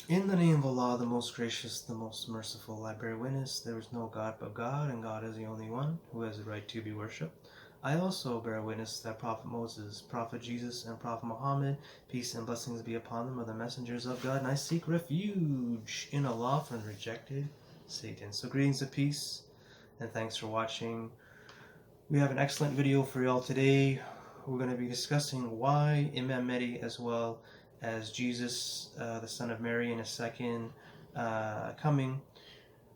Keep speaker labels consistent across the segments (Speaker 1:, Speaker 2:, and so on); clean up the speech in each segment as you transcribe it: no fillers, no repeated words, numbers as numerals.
Speaker 1: In the name of Allah, the most gracious, the most merciful, I bear witness there is no God but God, and God is the only one who has the right to be worshipped. I also bear witness that Prophet Moses, Prophet Jesus, and Prophet Muhammad, peace and blessings be upon them, are the messengers of God, and I seek refuge in Allah from rejected Satan. So greetings of peace, and thanks for watching. We have an excellent video for y'all today. We're going to be discussing why Imam Mahdi, as well as Jesus, the son of Mary, in a second coming,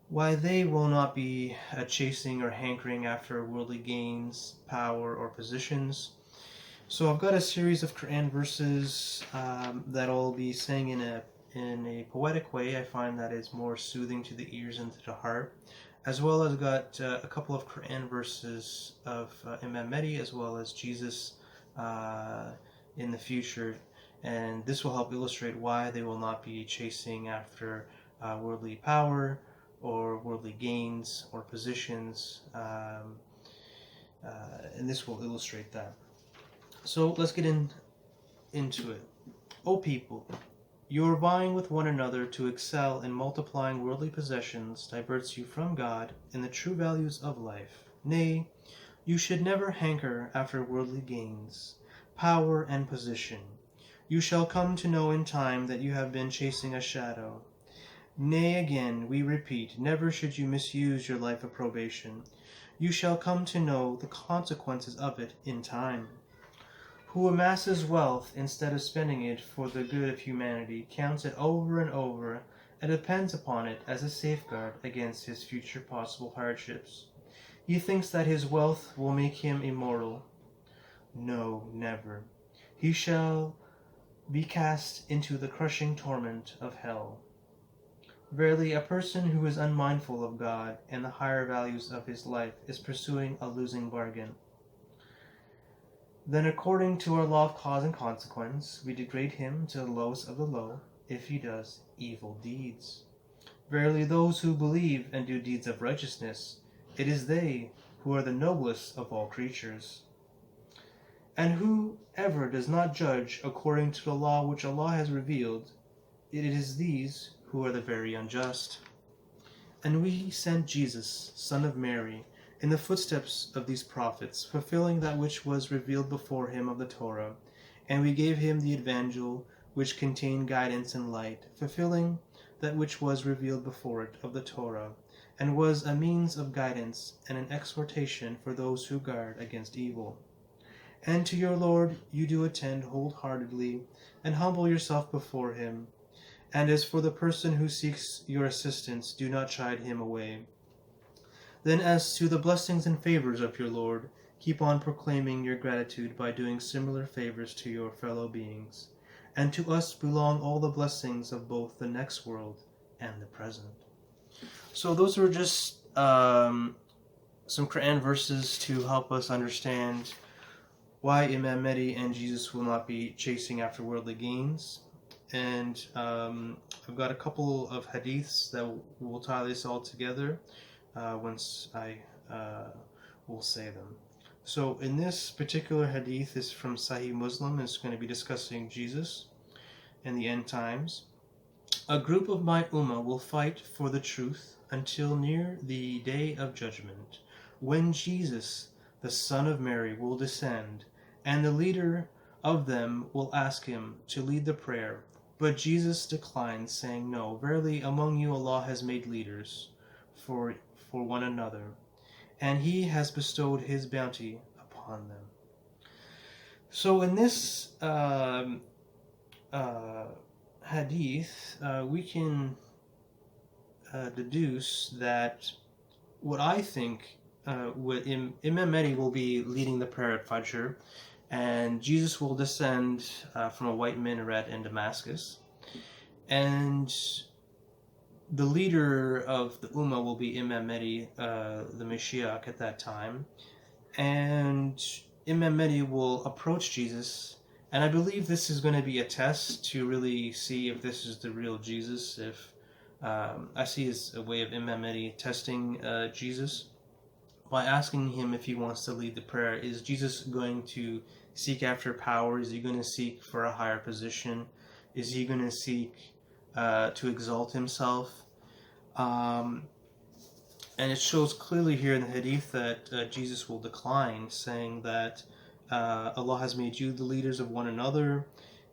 Speaker 1: why they will not be chasing or hankering after worldly gains, power, or positions. So I've got a series of Quran verses that I'll be saying in a poetic way. I find that is more soothing to the ears and to the heart, as well as got a couple of Quran verses of Imam Mahdi as well as Jesus in the future, and this will help illustrate why they will not be chasing after worldly power or worldly gains or positions, and this will illustrate that. So let's get into it. O people, your vying with one another to excel in multiplying worldly possessions diverts you from God and the true values of life. Nay, you should never hanker after worldly gains, power, and position. You shall come to know in time that you have been chasing a shadow. Nay, again, we repeat, never should you misuse your life of probation. You shall come to know the consequences of it in time. Who amasses wealth instead of spending it for the good of humanity, counts it over and over, and depends upon it as a safeguard against his future possible hardships. He thinks that his wealth will make him immortal. No, never. He shall be cast into the crushing torment of hell. Verily, a person who is unmindful of God and the higher values of his life is pursuing a losing bargain. Then, according to our law of cause and consequence, we degrade him to the lowest of the low if he does evil deeds. Verily, those who believe and do deeds of righteousness, it is they who are the noblest of all creatures. And whoever does not judge according to the law which Allah has revealed, it is these who are the very unjust. And we sent Jesus, son of Mary, in the footsteps of these prophets, fulfilling that which was revealed before him of the Torah, and we gave him the evangel which contained guidance and light, fulfilling that which was revealed before it of the Torah, and was a means of guidance and an exhortation for those who guard against evil. And to your Lord you do attend wholeheartedly, and humble yourself before him. And as for the person who seeks your assistance, do not chide him away. Then as to the blessings and favors of your Lord, keep on proclaiming your gratitude by doing similar favors to your fellow beings. And to us belong all the blessings of both the next world and the present. So those were just some Quran verses to help us understand why Imam Mahdi and Jesus will not be chasing after worldly gains. And I've got a couple of hadiths that will tie this all together once I will say them. So in this particular hadith is from Sahih Muslim. It's going to be discussing Jesus and the end times. A group of my ummah will fight for the truth until near the day of judgment, when Jesus, the son of Mary, will descend, and the leader of them will ask him to lead the prayer. But Jesus declined, saying, No, verily among you Allah has made leaders for one another, and he has bestowed his bounty upon them. So in this hadith, we can deduce that what I think Imam Mahdi will be leading the prayer at Fajr, and Jesus will descend from a white minaret in Damascus, and the leader of the Ummah will be Imam Mahdi, the Mashiach at that time, and Imam Mahdi will approach Jesus, and I believe this is going to be a test to really see if this is the real Jesus, if I see as a way of Imam Mahdi testing Jesus by asking him if he wants to lead the prayer. Is Jesus going to seek after power? Is he going to seek for a higher position? Is he going to seek to exalt himself. Um, and it shows clearly here in the hadith that Jesus will decline, saying that Allah has made you the leaders of one another,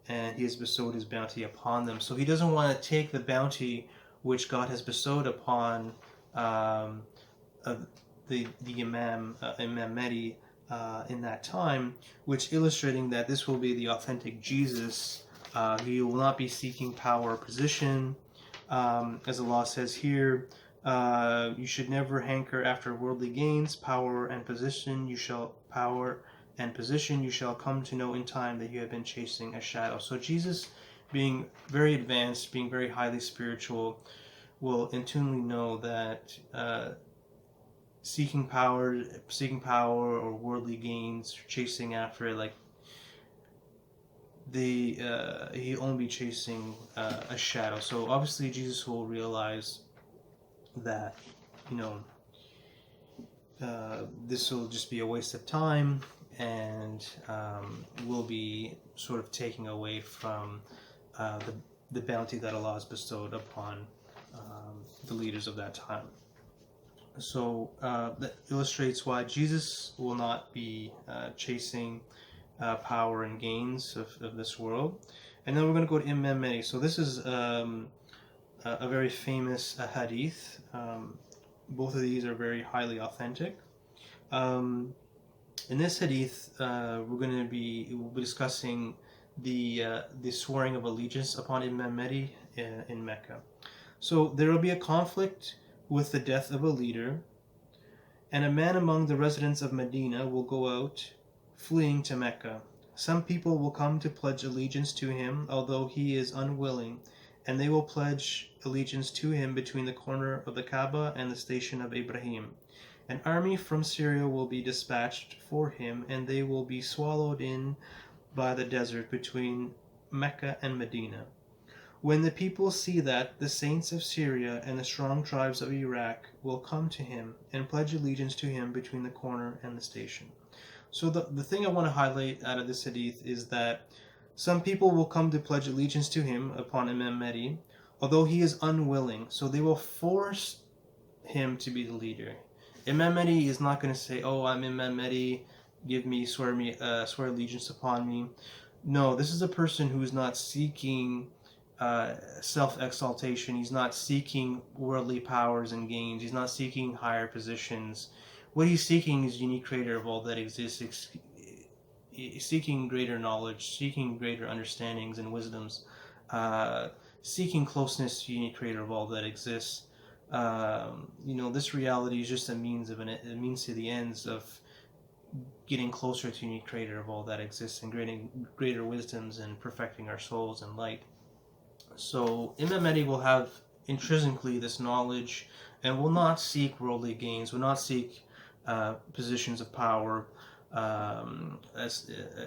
Speaker 1: and He has bestowed His bounty upon them. So He doesn't want to take the bounty which God has bestowed upon um, the Imam Mahdi in that time, which illustrating that this will be the authentic Jesus. He will not be seeking power or position, as Allah says here. You should never hanker after worldly gains, power and position. You shall come to know in time that you have been chasing a shadow. So Jesus, being very advanced, being very highly spiritual, will intuitively know that seeking power or worldly gains, chasing after it, like he'll only be chasing a shadow. So obviously Jesus will realize that, you know, this will just be a waste of time, and will be sort of taking away from the bounty that Allah has bestowed upon the leaders of that time. So that illustrates why Jesus will not be chasing power and gains of this world. And then we're going to go to Imam Mahdi. So this is a very famous hadith. Both of these are very highly authentic. In this hadith, we'll be discussing the swearing of allegiance upon Imam Mahdi in Mecca. So there will be a conflict with the death of a leader, and a man among the residents of Medina will go out, fleeing to Mecca. Some people will come to pledge allegiance to him, although he is unwilling, and they will pledge allegiance to him between the corner of the Kaaba and the station of Ibrahim. An army from Syria will be dispatched for him, and they will be swallowed in by the desert between Mecca and Medina. When the people see that, the saints of Syria and the strong tribes of Iraq will come to him and pledge allegiance to him between the corner and the station. So the thing I want to highlight out of this hadith is that some people will come to pledge allegiance to him upon Imam Mahdi, although he is unwilling. So they will force him to be the leader. Imam Mahdi is not going to say, "Oh, I'm Imam Mahdi, swear allegiance upon me." No, this is a person who is not seeking self-exaltation. He's not seeking worldly powers and gains. He's not seeking higher positions. What he's seeking is unique creator of all that exists, seeking greater knowledge, seeking greater understandings and wisdoms, seeking closeness to unique creator of all that exists. This reality is just a means to the ends of getting closer to unique creator of all that exists, and gaining greater wisdoms and perfecting our souls and light. So Imam Mahdi will have intrinsically this knowledge, and will not seek worldly gains, will not seek positions of power,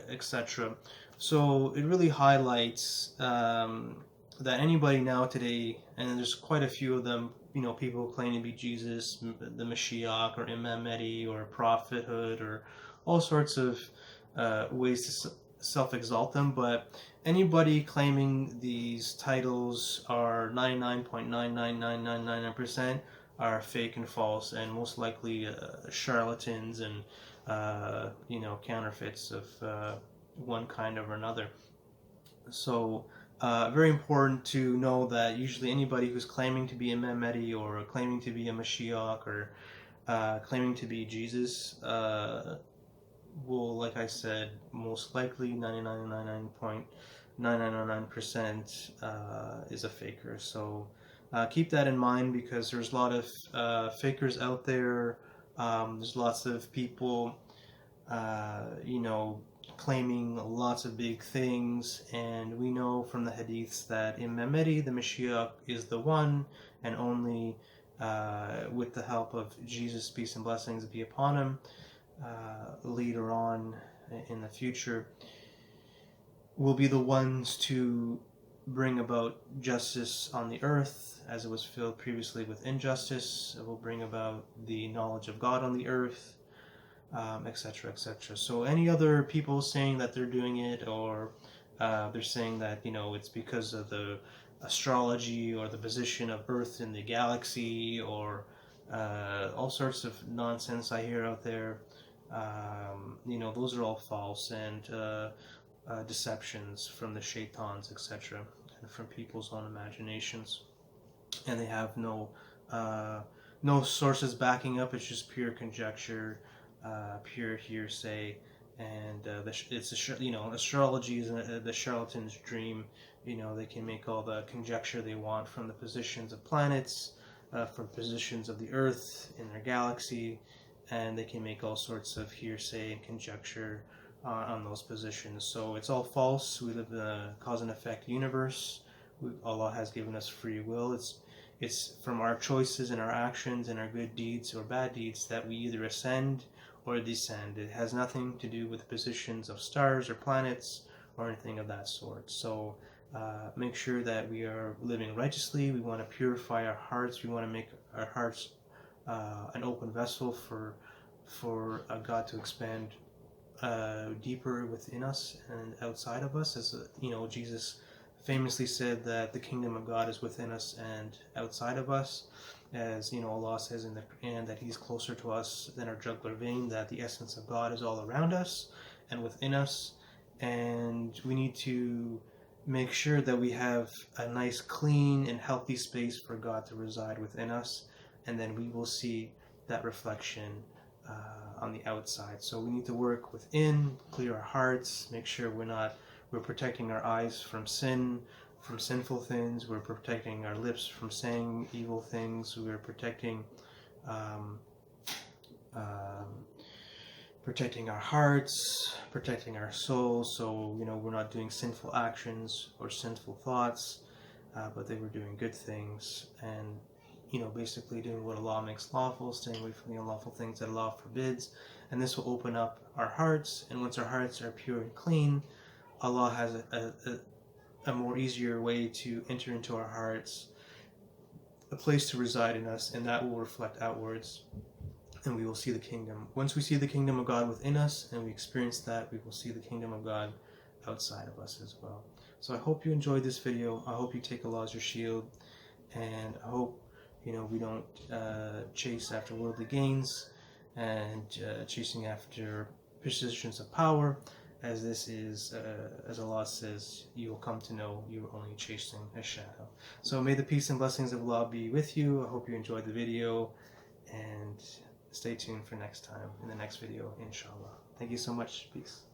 Speaker 1: etc. So it really highlights that anybody now today, and there's quite a few of them, people claim to be Jesus, the Mashiach, or Imam Mahdi, or prophethood, or all sorts of ways to self-exalt them, but anybody claiming these titles are 99.99999% are fake and false, and most likely charlatans and counterfeits of one kind or another. So very important to know that usually anybody who's claiming to be Imam Mahdi, or claiming to be a Mashiach, or claiming to be Jesus, will, like I said, most likely 99.9999% is a faker. So keep that in mind, because there's a lot of fakers out there. There's lots of people, claiming lots of big things, and we know from the hadiths that Imam Mahdi, the Mashiach, is the one and only, with the help of Jesus, peace and blessings be upon him, later on in the future, will be the ones to bring about justice on the earth, as it was filled previously with injustice. It will bring about the knowledge of God on the earth, etc., etc. So any other people saying that they're doing it, or they're saying that it's because of the astrology or the position of Earth in the galaxy, or all sorts of nonsense I hear out there. Those are all false and deceptions from the shaitans, etc., and from people's own imaginations. And they have no sources backing up. It's just pure conjecture, pure hearsay, and astrology is the charlatan's dream. They can make all the conjecture they want from the positions of planets, from positions of the Earth in their galaxy, and they can make all sorts of hearsay and conjecture on those positions. So it's all false. We live in a cause and effect universe. Allah has given us free will. It's from our choices and our actions and our good deeds or bad deeds that we either ascend or descend. It has nothing to do with positions of stars or planets or anything of that sort. So make sure that we are living righteously. We want to purify our hearts. We want to make our hearts an open vessel for God to expand deeper within us and outside of us. As Jesus famously said that the kingdom of God is within us and outside of us. As Allah says in the Quran that He's closer to us than our jugular vein, that the essence of God is all around us and within us. And we need to make sure that we have a nice, clean, and healthy space for God to reside within us, and then we will see that reflection on the outside. So we need to work within, clear our hearts, make sure we're protecting our eyes from sin, from sinful things. We're protecting our lips from saying evil things. We're protecting protecting our hearts, protecting our souls. So we're not doing sinful actions or sinful thoughts, but they were doing good things, and basically doing what Allah makes lawful, staying away from the unlawful things that Allah forbids. And this will open up our hearts, and once our hearts are pure and clean, Allah has a more easier way to enter into our hearts, a place to reside in us, and that will reflect outwards, and we will see the kingdom. Once we see the kingdom of God within us and we experience that, we will see the kingdom of God outside of us as well. So I hope you enjoyed this video. I hope you take Allah as your shield, and I hope we don't chase after worldly gains and chasing after positions of power, as this is, as Allah says, you will come to know you are only chasing a shadow. So may the peace and blessings of Allah be with you. I hope you enjoyed the video, and stay tuned for next time in the next video, inshallah. Thank you so much. Peace.